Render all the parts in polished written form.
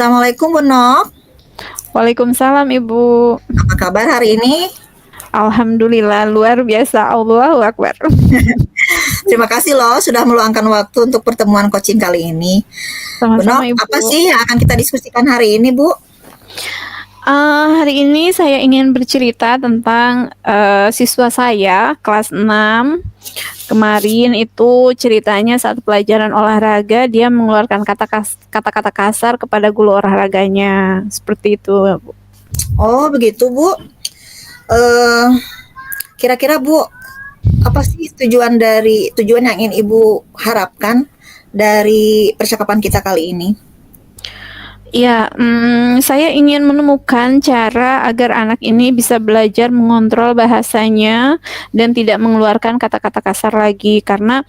Assalamualaikum Bu Nok, Waalaikumsalam Ibu. apa kabar hari ini? Alhamdulillah luar biasa. Allahu Akbar. Terima kasih loh sudah meluangkan waktu untuk pertemuan coaching kali ini. Bu Sama-sama Nok, apa Ibu. sih yang akan kita diskusikan hari ini Bu? Hari ini saya ingin bercerita tentang siswa saya kelas 6. Kemarin itu ceritanya saat pelajaran olahraga dia mengeluarkan kata-kata kasar kepada guru olahraganya. Seperti itu, Bu. Oh begitu Bu. Eh, Kira-kira Bu, apa sih tujuan yang ingin Ibu harapkan dari percakapan kita kali ini? Ya, saya ingin menemukan cara agar anak ini bisa belajar mengontrol bahasanya dan tidak mengeluarkan kata-kata kasar lagi. Karena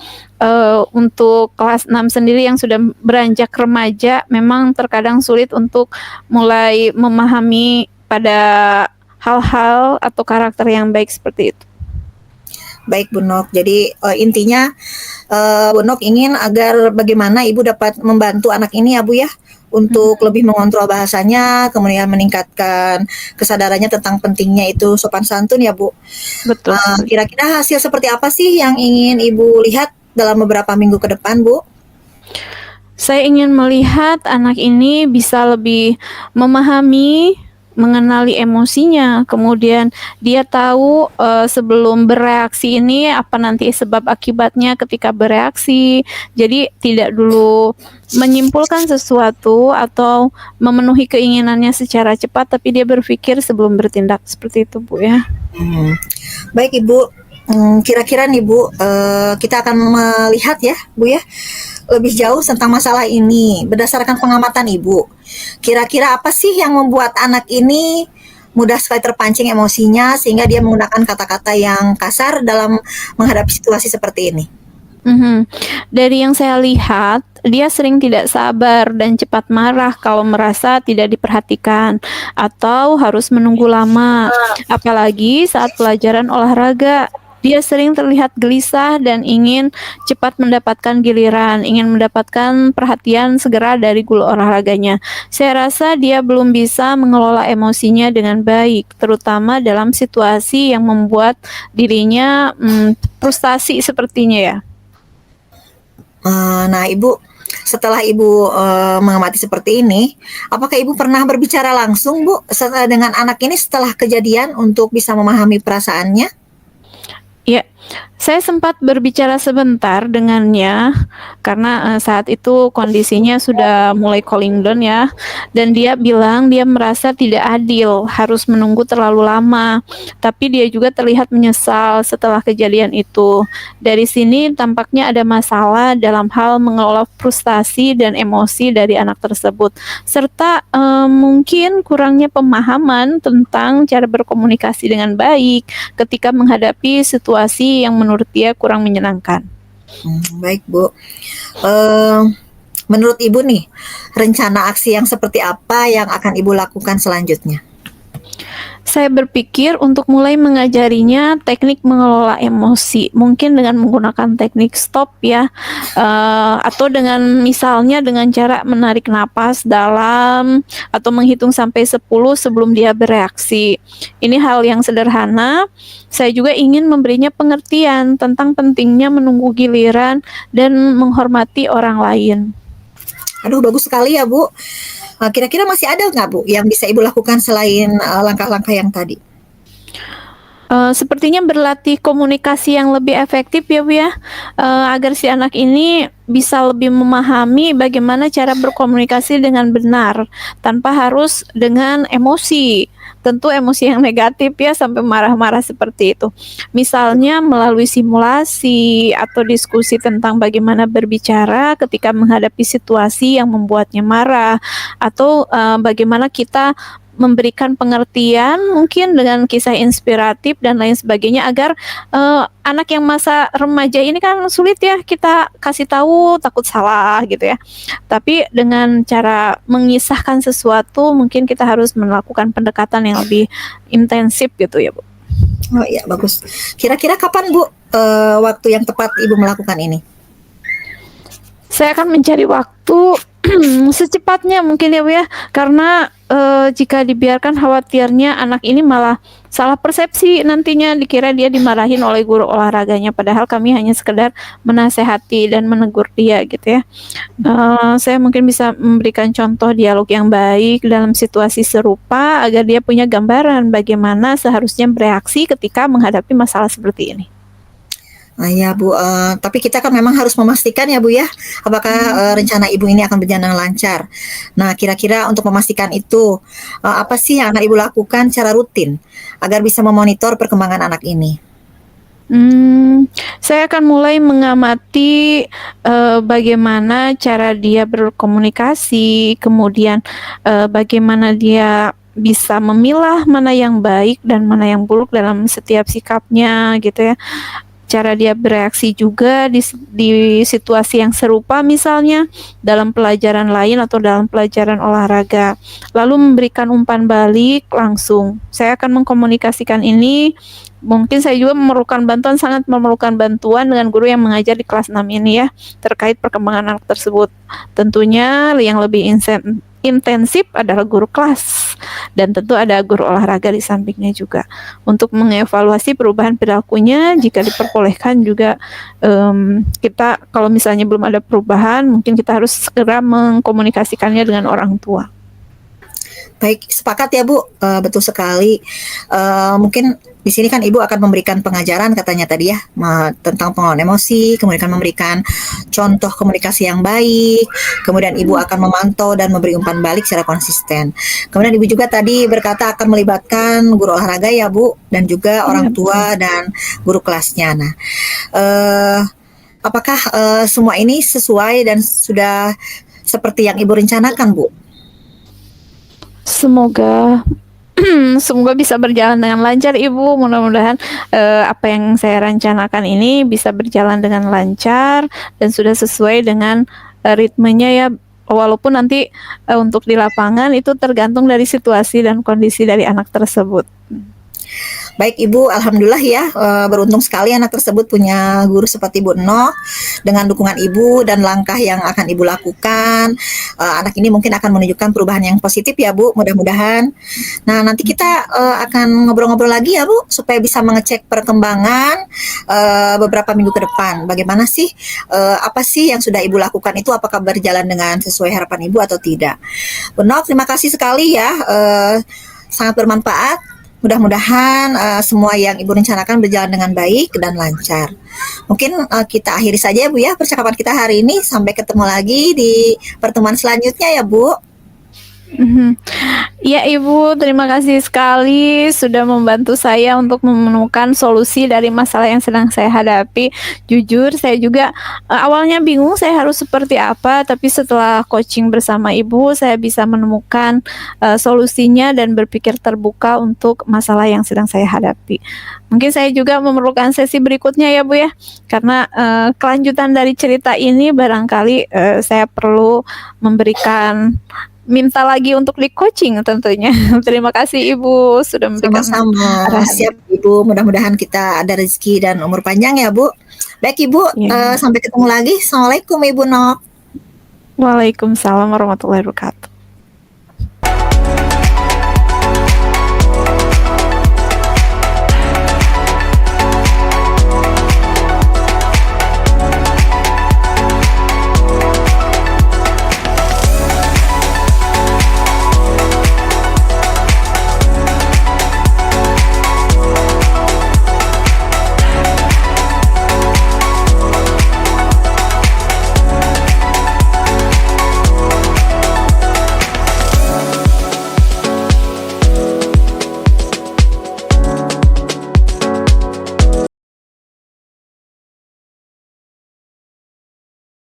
untuk kelas 6 sendiri yang sudah beranjak remaja, memang terkadang sulit untuk mulai memahami pada hal-hal atau karakter yang baik seperti itu. Baik Bu Nok, jadi intinya Bu Nok ingin agar bagaimana Ibu dapat membantu anak ini ya Bu ya, untuk lebih mengontrol bahasanya, kemudian meningkatkan kesadarannya tentang pentingnya itu sopan santun ya Bu. Betul sekali. Kira-kira hasil seperti apa sih yang ingin Ibu lihat dalam beberapa minggu ke depan Bu? Saya ingin melihat anak ini bisa lebih memahami, mengenali emosinya, kemudian dia tahu sebelum bereaksi ini apa nanti sebab akibatnya ketika bereaksi. Jadi tidak dulu menyimpulkan sesuatu atau memenuhi keinginannya secara cepat, tapi dia berpikir sebelum bertindak. Seperti itu, Bu ya. Baik Ibu, kira-kira nih Bu, kita akan melihat ya Bu ya, lebih jauh tentang masalah ini berdasarkan pengamatan Ibu. Kira-kira apa sih yang membuat anak ini mudah sekali terpancing emosinya sehingga dia menggunakan kata-kata yang kasar dalam menghadapi situasi seperti ini? Dari yang saya lihat, dia sering tidak sabar dan cepat marah kalau merasa tidak diperhatikan atau harus menunggu lama, apalagi saat pelajaran olahraga. Dia sering terlihat gelisah dan ingin cepat mendapatkan giliran, ingin mendapatkan perhatian segera dari guru olahraganya. Saya rasa dia belum bisa mengelola emosinya dengan baik, terutama dalam situasi yang membuat dirinya frustasi sepertinya ya. Nah Ibu, setelah Ibu mengamati seperti ini, apakah Ibu pernah berbicara langsung Bu dengan anak ini setelah kejadian untuk bisa memahami perasaannya? Ya, saya sempat berbicara sebentar dengannya karena saat itu kondisinya sudah mulai cooling down ya, dan dia bilang dia merasa tidak adil harus menunggu terlalu lama, tapi dia juga terlihat menyesal setelah kejadian itu. Dari sini tampaknya ada masalah dalam hal mengelola frustasi dan emosi dari anak tersebut, serta mungkin kurangnya pemahaman tentang cara berkomunikasi dengan baik ketika menghadapi situasi yang menurut dia kurang menyenangkan. Baik Bu. Menurut Ibu nih, rencana aksi yang seperti apa yang akan Ibu lakukan selanjutnya? Saya berpikir untuk mulai mengajarinya teknik mengelola emosi, mungkin dengan menggunakan teknik stop ya, atau dengan misalnya dengan cara menarik napas dalam atau menghitung sampai 10 sebelum dia bereaksi. Ini hal yang sederhana. Saya juga ingin memberinya pengertian tentang pentingnya menunggu giliran dan menghormati orang lain. Aduh bagus sekali ya Bu. Kira-kira masih ada nggak Bu yang bisa Ibu lakukan selain langkah-langkah yang tadi? Sepertinya berlatih komunikasi yang lebih efektif ya Bu ya, agar si anak ini bisa lebih memahami bagaimana cara berkomunikasi dengan benar, tanpa harus dengan emosi. Tentu emosi yang negatif ya, sampai marah-marah seperti itu. Misalnya melalui simulasi atau diskusi tentang bagaimana berbicara ketika menghadapi situasi yang membuatnya marah, atau bagaimana kita memberikan pengertian mungkin dengan kisah inspiratif dan lain sebagainya agar anak yang masa remaja ini kan sulit ya kita kasih tahu, takut salah gitu ya. Tapi dengan cara mengisahkan sesuatu mungkin kita harus melakukan pendekatan yang lebih intensif gitu ya Bu. Oh iya bagus. Kira-kira kapan Bu waktu yang tepat Ibu melakukan ini? Saya akan mencari waktu Secepatnya mungkin ya Bu ya, karena, jika dibiarkan khawatirnya anak ini malah salah persepsi nantinya dikira dia dimarahin oleh guru olahraganya, padahal kami hanya sekedar menasehati dan menegur dia gitu ya. Saya mungkin bisa memberikan contoh dialog yang baik dalam situasi serupa agar dia punya gambaran bagaimana seharusnya bereaksi ketika menghadapi masalah seperti ini. Ah, ya Bu, tapi kita kan memang harus memastikan ya Bu ya, apakah, rencana Ibu ini akan berjalan lancar. Nah, kira-kira untuk memastikan itu, apa sih yang akan Ibu lakukan secara rutin agar bisa memonitor perkembangan anak ini? Saya akan mulai mengamati, bagaimana cara dia berkomunikasi, kemudian, bagaimana dia bisa memilah mana yang baik dan mana yang buruk dalam setiap sikapnya gitu ya. Cara dia bereaksi juga di situasi yang serupa misalnya dalam pelajaran lain atau dalam pelajaran olahraga. Lalu memberikan umpan balik langsung. Saya akan mengkomunikasikan ini, mungkin saya juga sangat memerlukan bantuan dengan guru yang mengajar di kelas 6 ini ya, terkait perkembangan anak tersebut. Tentunya yang lebih intensif adalah guru kelas dan tentu ada guru olahraga di sampingnya juga untuk mengevaluasi perubahan perilakunya. Jika diperbolehkan juga kita kalau misalnya belum ada perubahan, mungkin kita harus segera mengkomunikasikannya dengan orang tua. Baik, sepakat ya Bu, betul sekali. Mungkin di sini kan Ibu akan memberikan pengajaran katanya tadi ya, tentang pengelolaan emosi, kemudian memberikan contoh komunikasi yang baik, kemudian Ibu akan memantau dan memberi umpan balik secara konsisten. Kemudian Ibu juga tadi berkata akan melibatkan guru olahraga ya Bu, dan juga orang tua dan guru kelasnya. Nah, apakah semua ini sesuai dan sudah seperti yang Ibu rencanakan Bu? Semoga semoga bisa berjalan dengan lancar Ibu. Mudah-mudahan apa yang saya rencanakan ini bisa berjalan dengan lancar dan sudah sesuai dengan ritmenya ya. Walaupun nanti untuk di lapangan itu tergantung dari situasi dan kondisi dari anak tersebut. Baik Ibu, alhamdulillah ya, beruntung sekali anak tersebut punya guru seperti Bu Eno. Dengan dukungan Ibu dan langkah yang akan Ibu lakukan, anak ini mungkin akan menunjukkan perubahan yang positif ya Bu, mudah-mudahan. Nah, nanti kita akan ngobrol-ngobrol lagi ya Bu, supaya bisa mengecek perkembangan beberapa minggu ke depan. Bagaimana sih, apa sih yang sudah Ibu lakukan itu, apakah berjalan dengan sesuai harapan Ibu atau tidak. Bu Eno, terima kasih sekali ya, sangat bermanfaat. Mudah-mudahan semua yang Ibu rencanakan berjalan dengan baik dan lancar. Mungkin kita akhiri saja ya Bu ya percakapan kita hari ini. Sampai ketemu lagi di pertemuan selanjutnya ya Bu. Ya Ibu, terima kasih sekali sudah membantu saya untuk menemukan solusi dari masalah yang sedang saya hadapi. Jujur, saya juga awalnya bingung saya harus seperti apa, tapi setelah coaching bersama Ibu, saya bisa menemukan solusinya dan berpikir terbuka untuk masalah yang sedang saya hadapi. Mungkin saya juga memerlukan sesi berikutnya ya Bu ya, karena kelanjutan dari cerita ini barangkali saya perlu minta lagi untuk di coaching tentunya. Terima kasih Ibu sudah memberikan Sama-sama. arahan. Siap Ibu, mudah-mudahan kita ada rezeki dan umur panjang ya Bu. Baik Ibu, Ya. sampai ketemu lagi. Assalamualaikum Ibu Nok. Waalaikumsalam warahmatullahi wabarakatuh.